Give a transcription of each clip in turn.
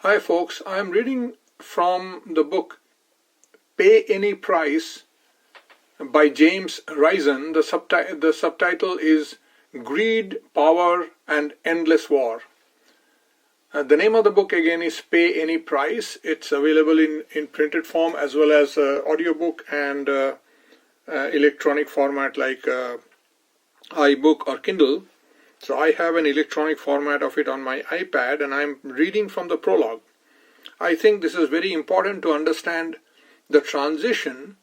Hi folks, I am reading from the book Pay Any Price by James Risen. The subtitle is Greed, Power and Endless War. The name of the book again is Pay Any Price. It's available in printed form as well as audiobook and electronic format like iBook or Kindle. So I have an electronic format of it on my iPad and I'm reading from the prologue. I think this is very important to understand the transition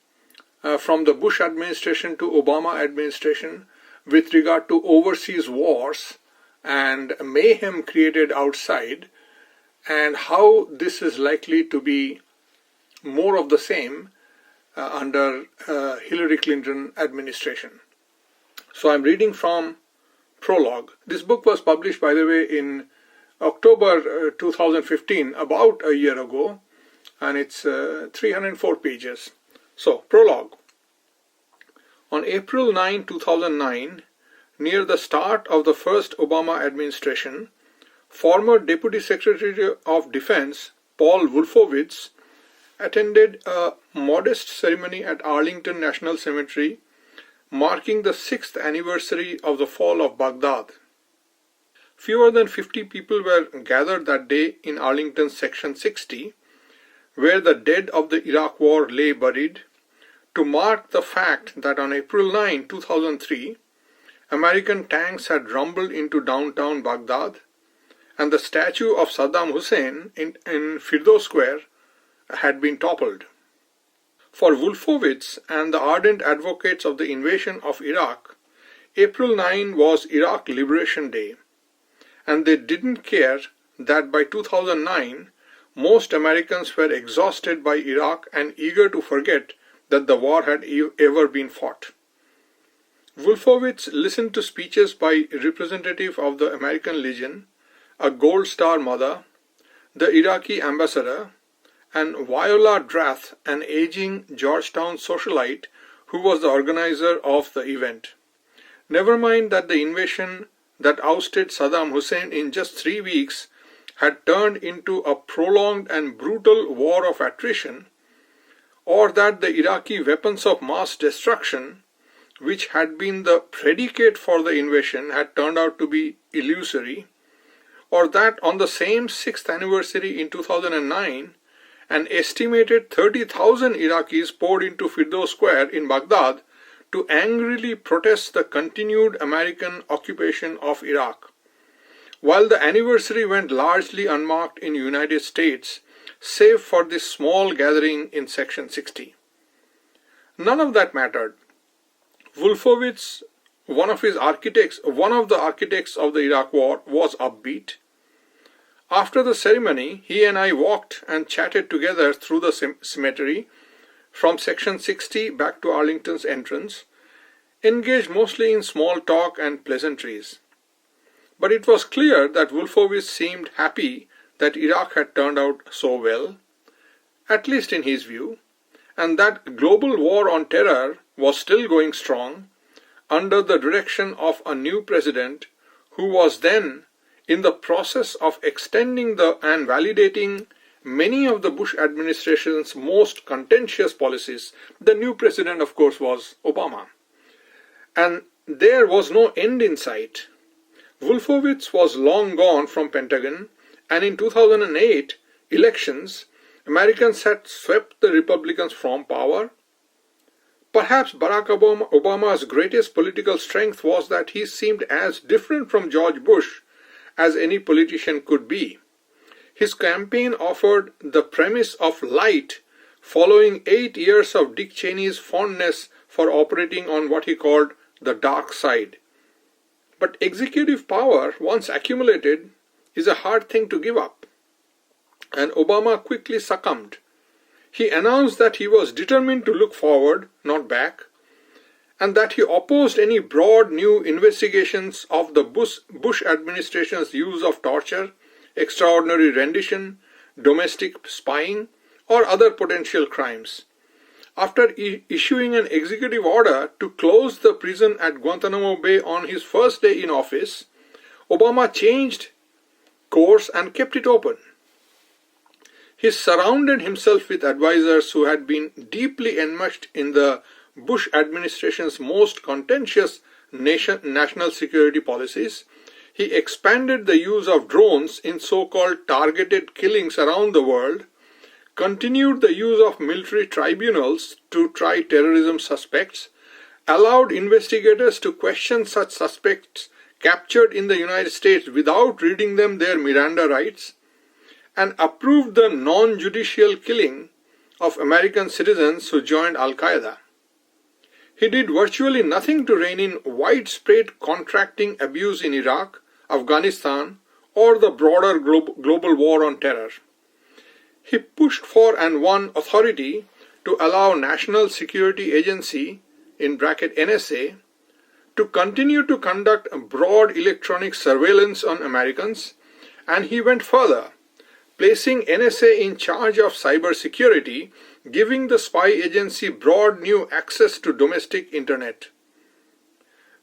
from the Bush administration to Obama administration with regard to overseas wars and mayhem created outside, and how this is likely to be more of the same under Hillary Clinton administration. So I'm reading from prologue. This book was published, by the way, in October 2015, about a year ago, and it's 304 pages. So, prologue. On April 9, 2009, near the start of the first Obama administration, former Deputy Secretary of Defense Paul Wolfowitz attended a modest ceremony at Arlington National Cemetery marking the 6th anniversary of the fall of Baghdad. Fewer than 50 people were gathered that day in Arlington's Section 60, where the dead of the Iraq War lay buried, to mark the fact that on April 9, 2003, American tanks had rumbled into downtown Baghdad, and the statue of Saddam Hussein in Firdos Square had been toppled. For Wolfowitz and the ardent advocates of the invasion of Iraq, April 9 was Iraq Liberation Day, and they didn't care that by 2009, most Americans were exhausted by Iraq and eager to forget that the war had ever been fought. Wolfowitz listened to speeches by representatives of the American Legion, a Gold Star mother, the Iraqi ambassador, and Viola Drath, an aging Georgetown socialite who was the organizer of the event. Never mind that the invasion that ousted Saddam Hussein in just 3 weeks had turned into a prolonged and brutal war of attrition, or that the Iraqi weapons of mass destruction, which had been the predicate for the invasion, had turned out to be illusory, or that on the same 6th anniversary in 2009, an estimated 30,000 Iraqis poured into Firdos Square in Baghdad to angrily protest the continued American occupation of Iraq. While the anniversary went largely unmarked in the United States, save for this small gathering in Section 60. None of that mattered. Wolfowitz, one of the architects of the Iraq War, was upbeat. After the ceremony, he and I walked and chatted together through the cemetery from Section 60 back to Arlington's entrance, engaged mostly in small talk and pleasantries. But it was clear that Wolfowitz seemed happy that Iraq had turned out so well, at least in his view, and that global war on terror was still going strong under the direction of a new president who was then in the process of extending and validating many of the Bush administration's most contentious policies. The new president, of course, was Obama. And there was no end in sight. Wolfowitz was long gone from Pentagon, and in 2008 elections, Americans had swept the Republicans from power. Perhaps Barack Obama's greatest political strength was that he seemed as different from George Bush as any politician could be. His campaign offered the premise of light following 8 years of Dick Cheney's fondness for operating on what he called the dark side. But executive power, once accumulated, is a hard thing to give up. And Obama quickly succumbed. He announced that he was determined to look forward, not back, and that he opposed any broad new investigations of the Bush administration's use of torture, extraordinary rendition, domestic spying, or other potential crimes. After issuing an executive order to close the prison at Guantanamo Bay on his first day in office, Obama changed course and kept it open. He surrounded himself with advisors who had been deeply enmeshed in the Bush administration's most contentious national security policies. He expanded the use of drones in so-called targeted killings around the world, continued the use of military tribunals to try terrorism suspects, allowed investigators to question such suspects captured in the United States without reading them their Miranda rights, and approved the non-judicial killing of American citizens who joined Al-Qaeda. He did virtually nothing to rein in widespread contracting abuse in Iraq, Afghanistan, or the broader global war on terror. He pushed for and won authority to allow National Security Agency, in bracket NSA, to continue to conduct broad electronic surveillance on Americans, and he went further, placing NSA in charge of cybersecurity, giving the spy agency broad new access to domestic internet.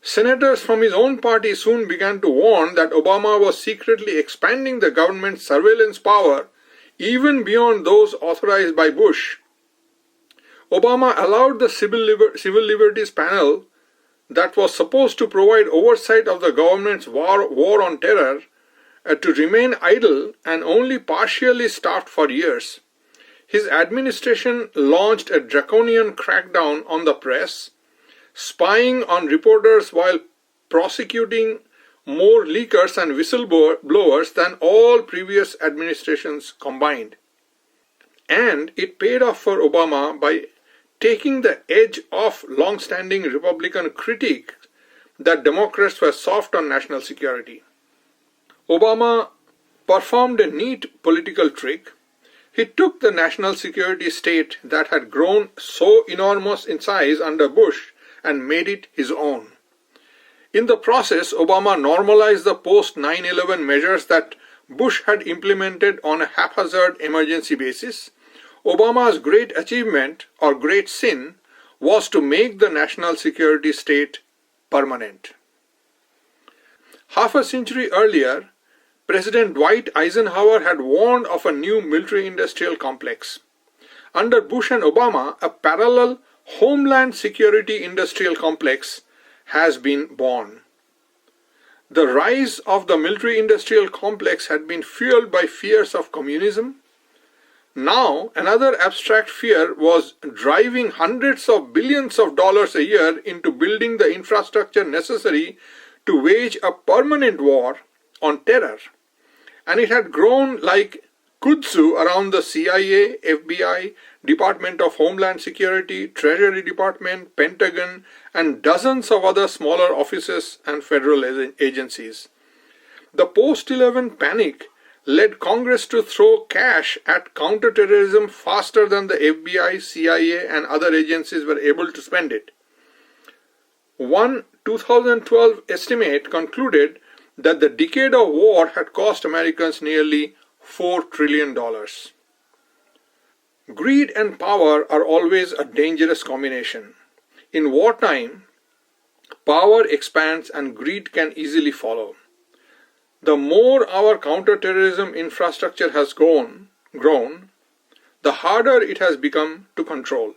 Senators from his own party soon began to warn that Obama was secretly expanding the government's surveillance power even beyond those authorized by Bush. Obama allowed the Civil Liberties Panel, that was supposed to provide oversight of the government's war on terror, to remain idle and only partially staffed for years. His administration launched a draconian crackdown on the press, spying on reporters while prosecuting more leakers and whistleblowers than all previous administrations combined. And it paid off for Obama by taking the edge off long-standing Republican critique that Democrats were soft on national security. Obama performed a neat political trick. He took the national security state that had grown so enormous in size under Bush and made it his own. In the process, Obama normalized the post-9/11 measures that Bush had implemented on a haphazard emergency basis. Obama's great achievement, or great sin, was to make the national security state permanent. Half a century earlier, President Dwight Eisenhower had warned of a new military-industrial complex. Under Bush and Obama, a parallel homeland security industrial complex has been born. The rise of the military-industrial complex had been fueled by fears of communism. Now, another abstract fear was driving hundreds of billions of dollars a year into building the infrastructure necessary to wage a permanent war on terror. And it had grown like kudzu around the CIA, FBI, Department of Homeland Security, Treasury Department, Pentagon, and dozens of other smaller offices and federal agencies. The post-11 panic led Congress to throw cash at counterterrorism faster than the FBI, CIA, and other agencies were able to spend it. One 2012 estimate concluded that the decade of war had cost Americans nearly $4 trillion. Greed and power are always a dangerous combination. In wartime, power expands and greed can easily follow. The more our counterterrorism infrastructure has grown, the harder it has become to control.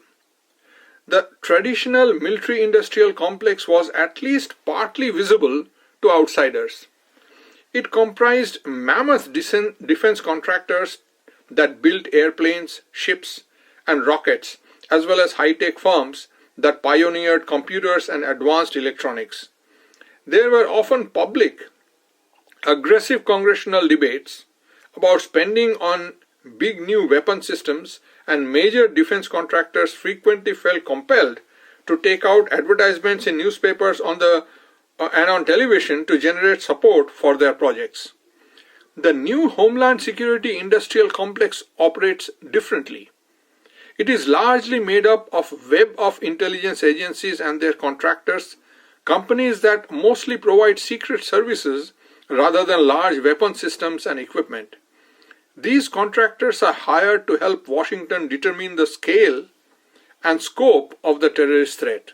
The traditional military-industrial complex was at least partly visible to outsiders. It comprised mammoth defense contractors that built airplanes, ships, and rockets, as well as high-tech firms that pioneered computers and advanced electronics. There were often public, aggressive congressional debates about spending on big new weapon systems, and major defense contractors frequently felt compelled to take out advertisements in newspapers and on television to generate support for their projects. The new Homeland Security industrial complex operates differently. It is largely made up of a web of intelligence agencies and their contractors, companies that mostly provide secret services rather than large weapon systems and equipment. These contractors are hired to help Washington determine the scale and scope of the terrorist threat.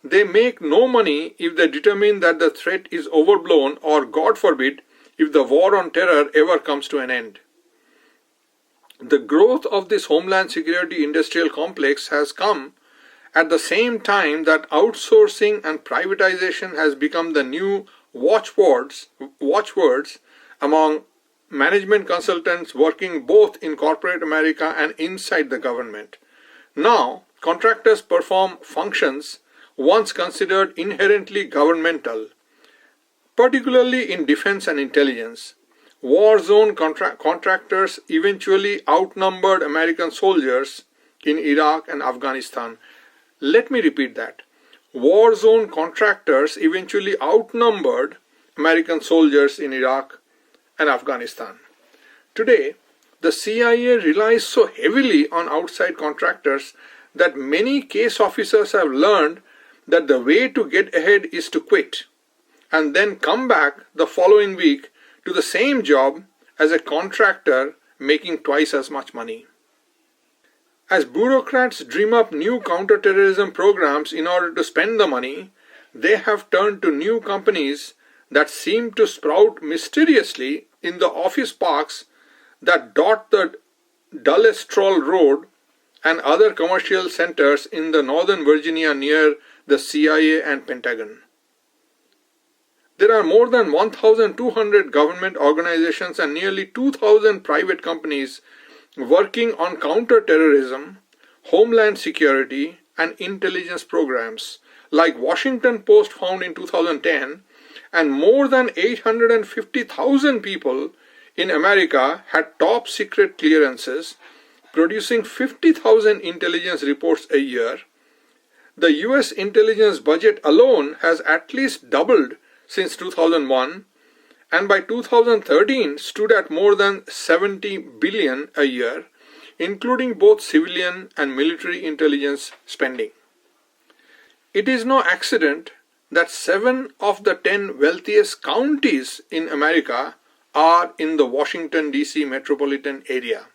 They make no money if they determine that the threat is overblown, or, God forbid, if the war on terror ever comes to an end. The growth of this homeland security industrial complex has come at the same time that outsourcing and privatization has become the new watchwords among management consultants working both in corporate America and inside the government. Now, contractors perform functions once considered inherently governmental, particularly in defense and intelligence. War zone contractors eventually outnumbered American soldiers in Iraq and Afghanistan. Let me repeat that. War zone contractors eventually outnumbered American soldiers in Iraq and Afghanistan. Today, the CIA relies so heavily on outside contractors that many case officers have learned that the way to get ahead is to quit and then come back the following week to the same job as a contractor making twice as much money. As bureaucrats dream up new counterterrorism programs in order to spend the money, they have turned to new companies that seem to sprout mysteriously in the office parks that dot the Dulles Stroll Road and other commercial centers in the Northern Virginia near the CIA and Pentagon. There are more than 1,200 government organizations and nearly 2,000 private companies working on counterterrorism, homeland security, and intelligence programs, like Washington Post found in 2010, and more than 850,000 people in America had top secret clearances, producing 50,000 intelligence reports a year. The US intelligence budget alone has at least doubled since 2001, and by 2013 stood at more than 70 billion a year, including both civilian and military intelligence spending. It is no accident that 7 of the 10 wealthiest counties in America are in the Washington, D.C. metropolitan area.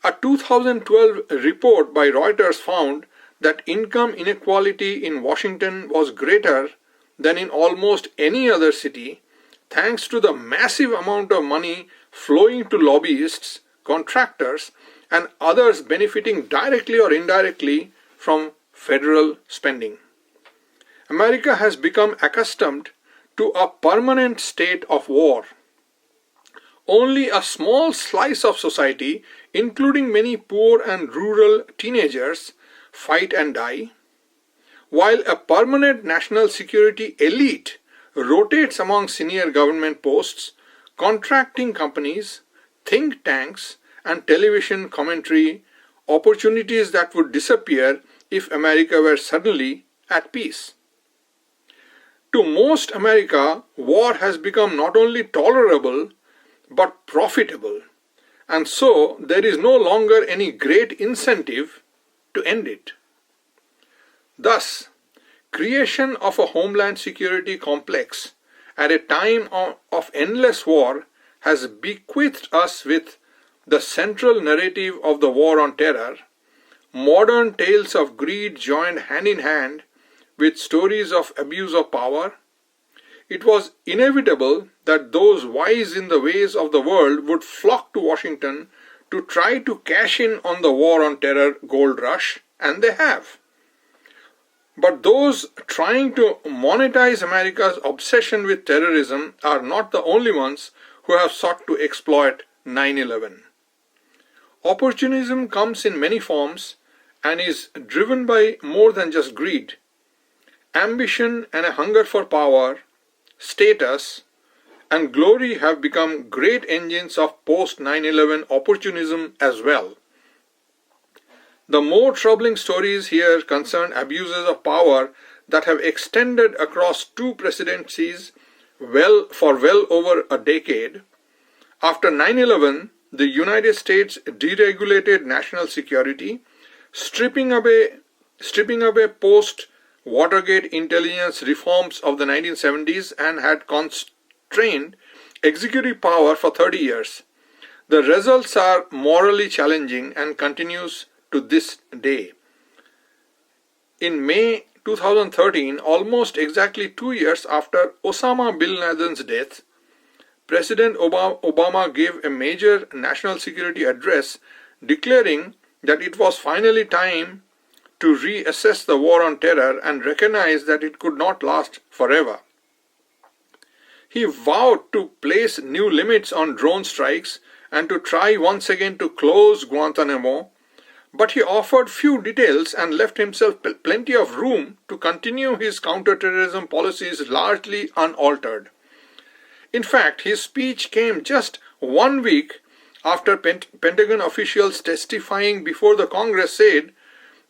A 2012 report by Reuters found that income inequality in Washington was greater than in almost any other city, thanks to the massive amount of money flowing to lobbyists, contractors, and others benefiting directly or indirectly from federal spending. America has become accustomed to a permanent state of war. Only a small slice of society, including many poor and rural teenagers, fight and die, while a permanent national security elite rotates among senior government posts, contracting companies, think tanks, and television commentary, opportunities that would disappear if America were suddenly at peace. To most America, war has become not only tolerable but profitable, and so there is no longer any great incentive to end it. Thus, creation of a homeland security complex at a time of endless war has bequeathed us with the central narrative of the war on terror, modern tales of greed joined hand in hand with stories of abuse of power. It was inevitable that those wise in the ways of the world would flock to Washington to try to cash in on the war on terror gold rush, and they have. But those trying to monetize America's obsession with terrorism are not the only ones who have sought to exploit 9/11. Opportunism comes in many forms and is driven by more than just greed. Ambition and a hunger for power, status, and glory have become great engines of post-9/11 opportunism as well. The more troubling stories here concern abuses of power that have extended across 2 presidencies for well over a decade. After 9/11, the United States deregulated national security, stripping away post-Watergate intelligence reforms of the 1970s, and had constrained executive power for 30 years. The results are morally challenging and continues to this day. In May 2013, almost exactly 2 years after Osama bin Laden's death, President Obama gave a major national security address declaring that it was finally time to reassess the war on terror and recognize that it could not last forever. He vowed to place new limits on drone strikes and to try once again to close Guantanamo, but he offered few details and left himself plenty of room to continue his counterterrorism policies largely unaltered. In fact, his speech came just 1 week after Pentagon officials testifying before the Congress said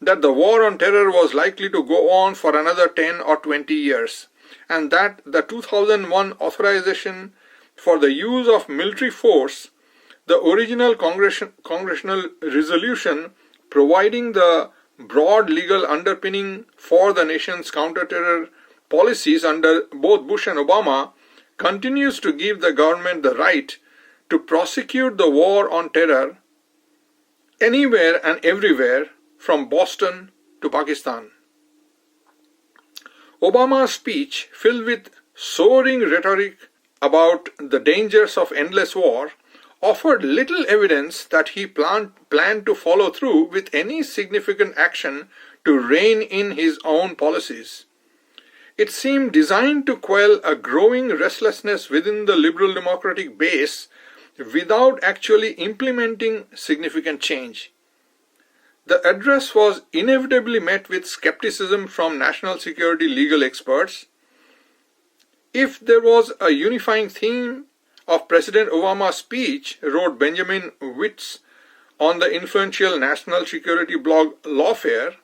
that the war on terror was likely to go on for another 10 or 20 years, and that the 2001 authorization for the use of military force, the original congressional resolution providing the broad legal underpinning for the nation's counter-terror policies under both Bush and Obama, continues to give the government the right to prosecute the war on terror anywhere and everywhere from Boston to Pakistan. Obama's speech, filled with soaring rhetoric about the dangers of endless war, offered little evidence that he planned to follow through with any significant action to rein in his own policies. It seemed designed to quell a growing restlessness within the liberal democratic base without actually implementing significant change. The address was inevitably met with skepticism from national security legal experts. If there was a unifying theme of President Obama's speech, wrote Benjamin Witz on the influential national security blog Lawfare,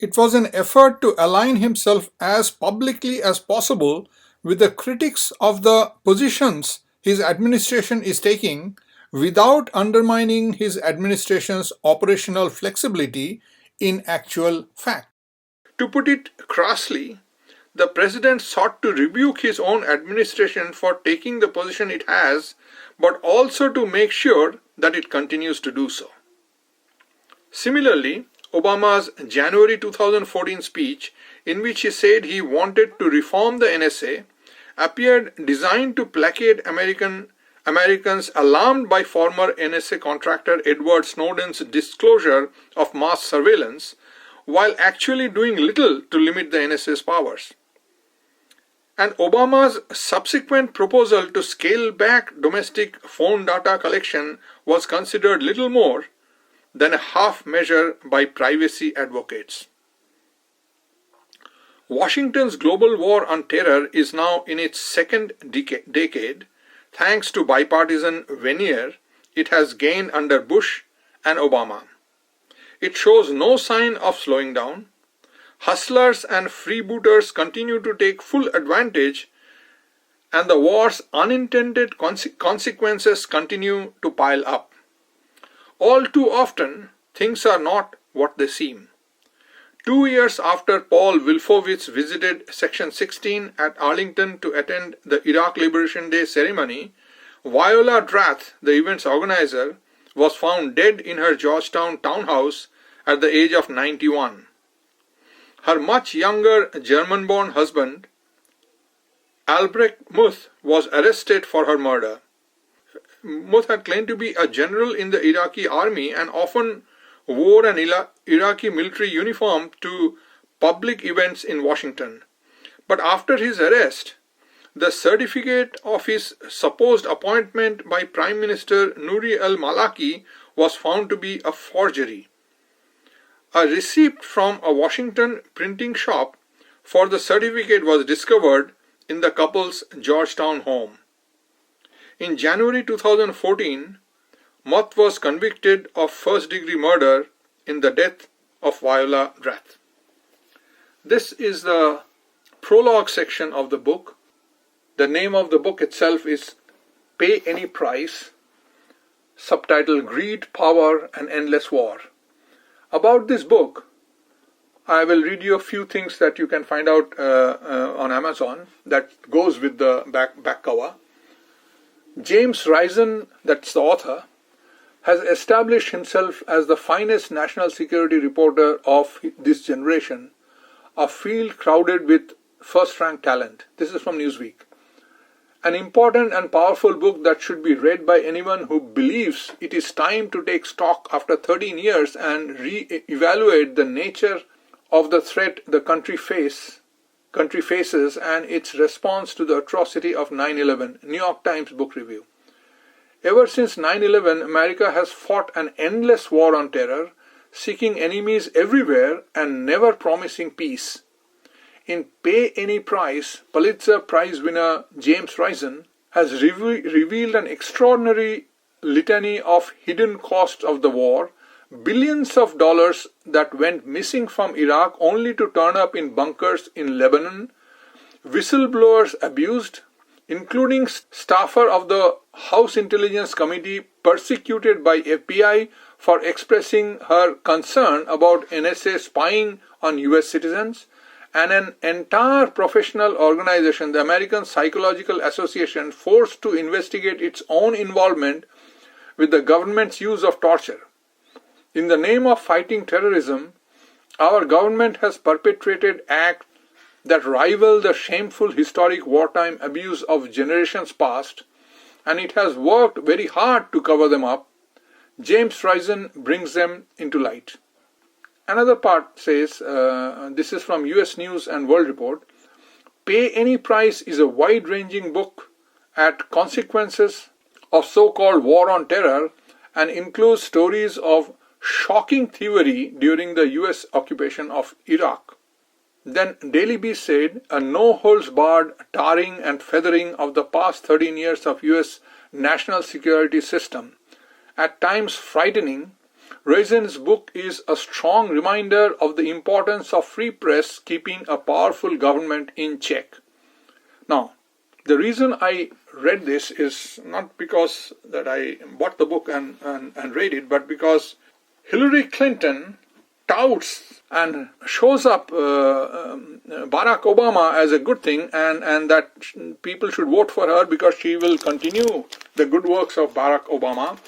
it was an effort to align himself as publicly as possible with the critics of the positions his administration is taking without undermining his administration's operational flexibility in actual fact. To put it crassly, the president sought to rebuke his own administration for taking the position it has, but also to make sure that it continues to do so. Similarly, Obama's January 2014 speech, in which he said he wanted to reform the NSA, appeared designed to placate Americans alarmed by former NSA contractor Edward Snowden's disclosure of mass surveillance, while actually doing little to limit the NSA's powers. And Obama's subsequent proposal to scale back domestic phone data collection was considered little more than a half measure by privacy advocates. Washington's global war on terror is now in its second decade, thanks to bipartisan veneer it has gained under Bush and Obama. It shows no sign of slowing down. Hustlers and freebooters continue to take full advantage, and the war's unintended consequences continue to pile up. All too often, things are not what they seem. 2 years after Paul Wolfowitz visited Section 16 at Arlington to attend the Iraq Liberation Day ceremony, Viola Drath, the event's organizer, was found dead in her Georgetown townhouse at the age of 91. Her much younger German-born husband, Albrecht Muth, was arrested for her murder. Muth had claimed to be a general in the Iraqi army and often wore an Iraqi military uniform to public events in Washington. But after his arrest, the certificate of his supposed appointment by Prime Minister Nouri al-Maliki was found to be a forgery. A receipt from a Washington printing shop for the certificate was discovered in the couple's Georgetown home. In January 2014, Muth was convicted of first-degree murder in the death of Viola Drath. This is the prologue section of the book. The name of the book itself is Pay Any Price, subtitled Greed, Power, and Endless War. About this book, I will read you a few things that you can find out on Amazon that goes with the back cover. James Risen, that's the author, has established himself as the finest national security reporter of this generation, a field crowded with first-rank talent. This is from Newsweek. An important and powerful book that should be read by anyone who believes it is time to take stock after 13 years and re-evaluate the nature of the threat the country faces and its response to the atrocity of 9/11. New York Times Book Review. Ever since 9/11, America has fought an endless war on terror, seeking enemies everywhere and never promising peace. In Pay Any Price, Pulitzer Prize winner James Risen has revealed an extraordinary litany of hidden costs of the war, billions of dollars that went missing from Iraq only to turn up in bunkers in Lebanon, whistleblowers abused, including staffer of the House Intelligence Committee persecuted by FBI for expressing her concern about NSA spying on US citizens, and an entire professional organization, the American Psychological Association, forced to investigate its own involvement with the government's use of torture. In the name of fighting terrorism, our government has perpetrated acts that rival the shameful historic wartime abuse of generations past, and it has worked very hard to cover them up. James Risen brings them into light. Another part says, this is from US News and World Report, Pay Any Price is a wide-ranging book at consequences of so-called war on terror and includes stories of shocking thievery during the US occupation of Iraq. Then Daily Beast said, a no-holds-barred tarring and feathering of the past 13 years of US national security system. At times frightening, Risen's book is a strong reminder of the importance of free press keeping a powerful government in check. Now, the reason I read this is not because that I bought the book and read it, but because Hillary Clinton touts and shows up Barack Obama as a good thing, and that people should vote for her because she will continue the good works of Barack Obama.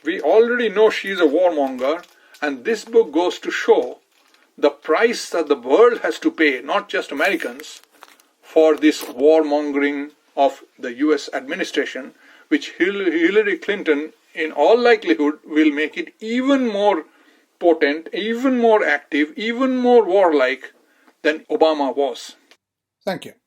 We already know she is a warmonger, and this book goes to show the price that the world has to pay, not just Americans, for this warmongering of the US administration, which Hillary Clinton, in all likelihood, will make it even more potent, even more active, even more warlike than Obama was. Thank you.